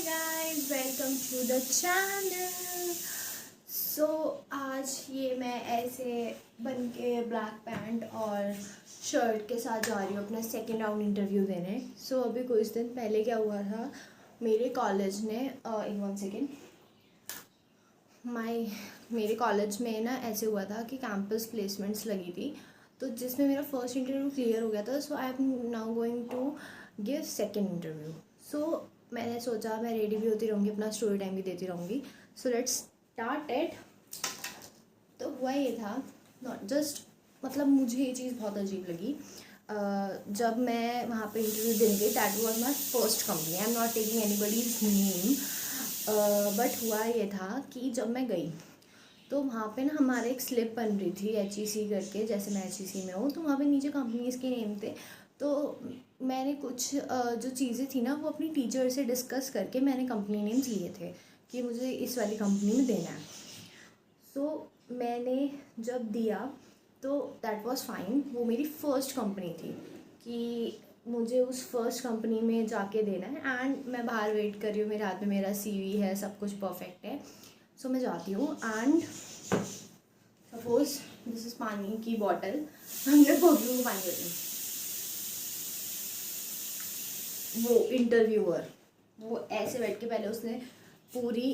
Guys, welcome to the channel. So आज ये मैं ऐसे बन के ब्लैक पैंट और शर्ट के साथ जा रही हूँ अपना सेकेंड राउंड इंटरव्यू देने। सो अभी कुछ दिन पहले क्या हुआ था, मेरे कॉलेज ने इन वन सेकेंड मेरे कॉलेज में ना ऐसे हुआ था कि कैंपस प्लेसमेंट्स लगी थी, तो जिसमें मेरा फर्स्ट इंटरव्यू क्लियर हो गया था। So I am now going to give second interview. So मैंने सोचा मैं रेडी भी होती रहूँगी, अपना स्टोरी टाइम भी देती रहूँगी। So let's start it. तो हुआ ये था, नॉट जस्ट मतलब मुझे ये चीज़ बहुत अजीब लगी जब मैं वहाँ पे इंटरव्यू देने गई। That was my first company, I am not taking anybody's name. But हुआ ये था कि जब मैं गई तो वहाँ पे ना हमारे एक स्लिप बन रही थी HEC करके, जैसे मैं HEC में हूँ तो वहाँ पे नीचे कंपनीज़ के नेम थे। तो मैंने कुछ जो चीज़ें थी ना वो अपनी टीचर से डिस्कस करके मैंने कंपनी नेम्स लिए थे कि मुझे इस वाली कंपनी में देना है। सो मैंने जब दिया तो दैट वाज फाइन। वो मेरी फ़र्स्ट कंपनी थी कि मुझे उस फर्स्ट कंपनी में जाके देना है। एंड मैं बाहर वेट कर रही हूँ, मेरे हाथ में मेरा CV है, सब कुछ परफेक्ट है। सो मैं जाती हूँ एंड सपोज दिस इज़ पानी की बॉटल, हमने बोतलों को पानी देती। वो इंटरव्यूअर वो ऐसे बैठ के पहले उसने पूरी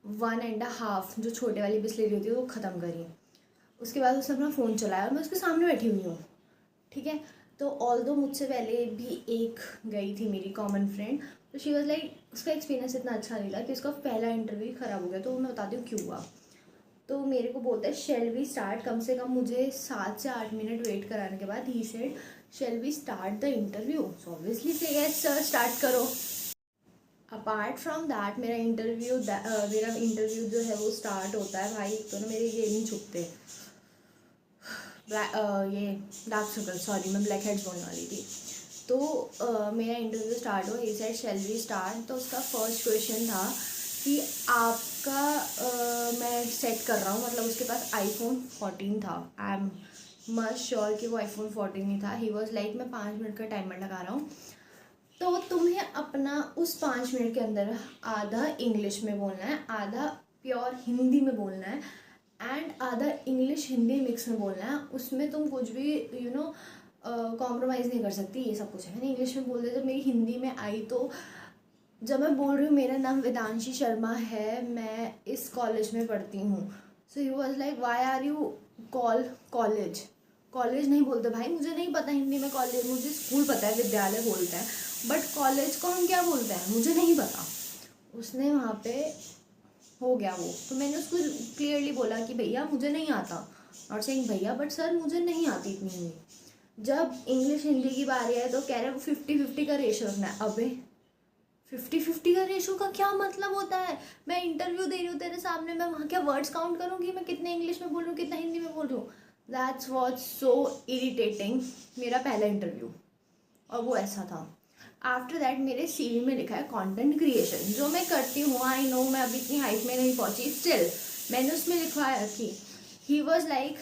1.5 जो छोटे वाली बिस्लेरी होती है वो ख़त्म करी। उसके बाद उसने अपना फ़ोन चलाया और मैं उसके सामने बैठी हुई हूँ, ठीक है। तो ऑल्दो मुझसे पहले भी एक गई थी मेरी कॉमन फ्रेंड, तो शी वॉज लाइक, उसका एक्सपीरियंस इतना अच्छा नहीं था कि उसका पहला इंटरव्यू ख़राब हो गया। तो मैं बताती हूँ क्यों हुआ। तो मेरे को बोलता है शेल वी स्टार्ट, कम से कम मुझे 7 से 8 मिनट वेट कराने के बाद ही said shall we start the interview. So obviously say yes sir, start करो। अपार्ट फ्रॉम दैट मेरा इंटरव्यू जो है वो स्टार्ट होता है। भाई एक तो ना मेरे ये नहीं छुपते, ये डार्क सर्कल, सॉरी मैं ब्लैक हेड्स बोलने वाली थी। तो मेरा इंटरव्यू स्टार्ट हुआ, ये सेड शेल वी स्टार्ट। तो उसका फर्स्ट क्वेश्चन था कि आपका मैं सेट कर रहा हूँ, मतलब उसके पास iPhone 14 था। आई एम मस्ट श्योर कि वो iPhone 14 ही था। ही वॉज लाइक मैं 5 मिनट का टाइमर लगा रहा हूँ, तो तुम्हें अपना उस 5 मिनट के अंदर आधा इंग्लिश में बोलना है, आधा प्योर हिंदी में बोलना है एंड आधा इंग्लिश हिंदी मिक्स में बोलना है। उसमें तुम कुछ भी कॉम्प्रोमाइज़ नहीं कर सकती। ये सब कुछ है। मैंने इंग्लिश में बोल दिया। जब मेरी हिंदी में आई तो जब मैं बोल रही हूँ मेरा नाम वेदांशी शर्मा है, मैं इस कॉलेज में पढ़ती हूँ। So he was like why are you college college नहीं बोलते भाई, मुझे नहीं पता हिंदी में कॉलेज, मुझे स्कूल पता है, विद्यालय बोलते हैं, बट कॉलेज को हम क्या बोलते हैं मुझे नहीं पता। उसने वहाँ पे हो गया वो, तो मैंने उसको क्लियरली बोला कि भैया मुझे नहीं आता, और सेइंग भैया बट सर मुझे नहीं आती इतनी हिंदी। जब इंग्लिश हिंदी की बारी है तो कह रहे वो 50-50 का रेशो रखना है। अबे 50-50 का रेशो का क्या मतलब होता है? मैं इंटरव्यू दे रही हूँ तेरे सामने, मैं वहाँ क्या वर्ड्स काउंट करूँगी मैं कितने इंग्लिश में बोल रही हूँ कितना हिंदी में बोल रही हूँ? That's was so irritating. मेरा पहला इंटरव्यू और वो ऐसा था। आफ्टर दैट मेरे CV में लिखा है कंटेंट क्रिएशन, जो मैं करती हूँ। आई नो मैं अभी इतनी हाइट में नहीं पहुँची, स्टिल मैंने उसमें लिखवाया कि ही वॉज लाइक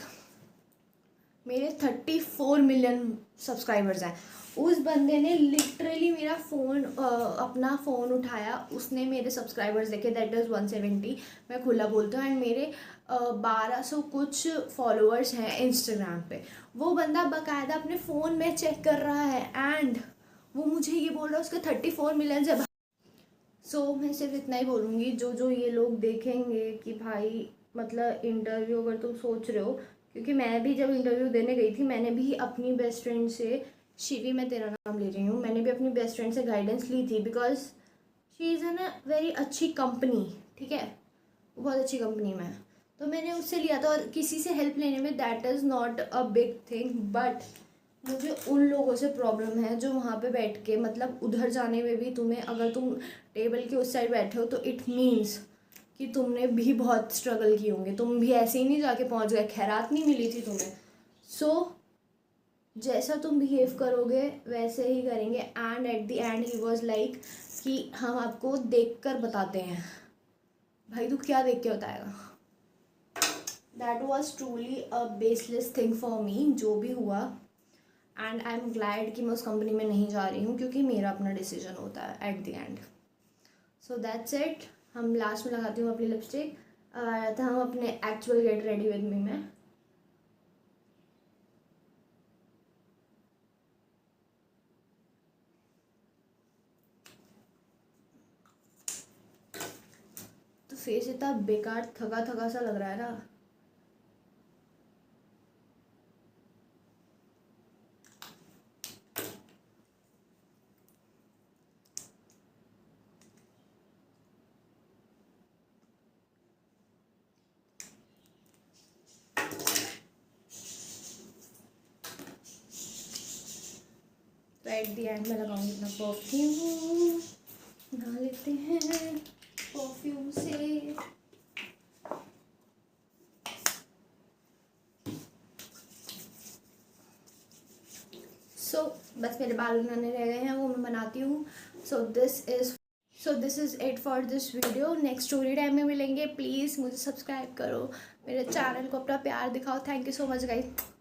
मेरे 34 मिलियन सब्सक्राइबर्स हैं। उस बंदे ने लिटरली मेरा फ़ोन अपना फ़ोन उठाया, उसने मेरे सब्सक्राइबर्स देखे, दैट इज़ 170। मैं खुला बोलती हूँ। एंड मेरे 1200 कुछ फॉलोअर्स हैं इंस्टाग्राम पे। वो बंदा बाकायदा अपने फ़ोन में चेक कर रहा है एंड वो मुझे ये बोल रहा है उसके 34 मिलियन है। सो मैं सिर्फ इतना ही बोलूँगी, जो जो ये लोग देखेंगे कि भाई मतलब इंटरव्यू अगर तुम सोच रहे हो, क्योंकि मैं भी जब इंटरव्यू देने गई थी मैंने भी अपनी बेस्ट फ्रेंड से, शिवी मैं तेरा नाम ले रही हूँ, मैंने भी अपनी बेस्ट फ्रेंड से गाइडेंस ली थी, because she is in a very अच्छी कंपनी, ठीक है, वो बहुत अच्छी कंपनी में है। तो मैंने उससे लिया था, और किसी से हेल्प लेने में that is not a big thing. But मुझे उन लोगों से प्रॉब्लम है जो वहाँ पे बैठ के, मतलब उधर जाने में भी तुम्हें, अगर तुम टेबल के उस साइड बैठे हो तो इट मीन्स कि तुमने भी बहुत स्ट्रगल किए होंगे, तुम भी ऐसे ही नहीं जाके पहुँच गए, खैरात नहीं मिली थी तुम्हें। सो जैसा तुम बिहेव करोगे वैसे ही करेंगे। And at the and he was like कि हम आपको देख कर बताते हैं। भाई तू क्या देख के बताएगा? That was truly a baseless thing for me, जो भी हुआ। एंड आई एम ग्लैड कि मैं उस कंपनी में नहीं जा रही हूँ, क्योंकि मेरा अपना डिसीजन होता है at the end. So that's it. हम लास्ट में लगाती हूँ अपनी लिपस्टिक। तो हम अपने actual get ready with me में। तो फेस इतना बेकार थका थका सा लग रहा है ना। तो एट द एंड में लगाऊंगी अपना परफ्यूम। नहा लेते हैं परफ्यूम से। सो बस मेरे बाल बनाने रह गए हैं, वो मैं बनाती हूँ। So this is it for this video. Next story time में मिलेंगे। प्लीज़ मुझे सब्सक्राइब करो, मेरे चैनल को अपना प्यार दिखाओ। Thank you so much guys.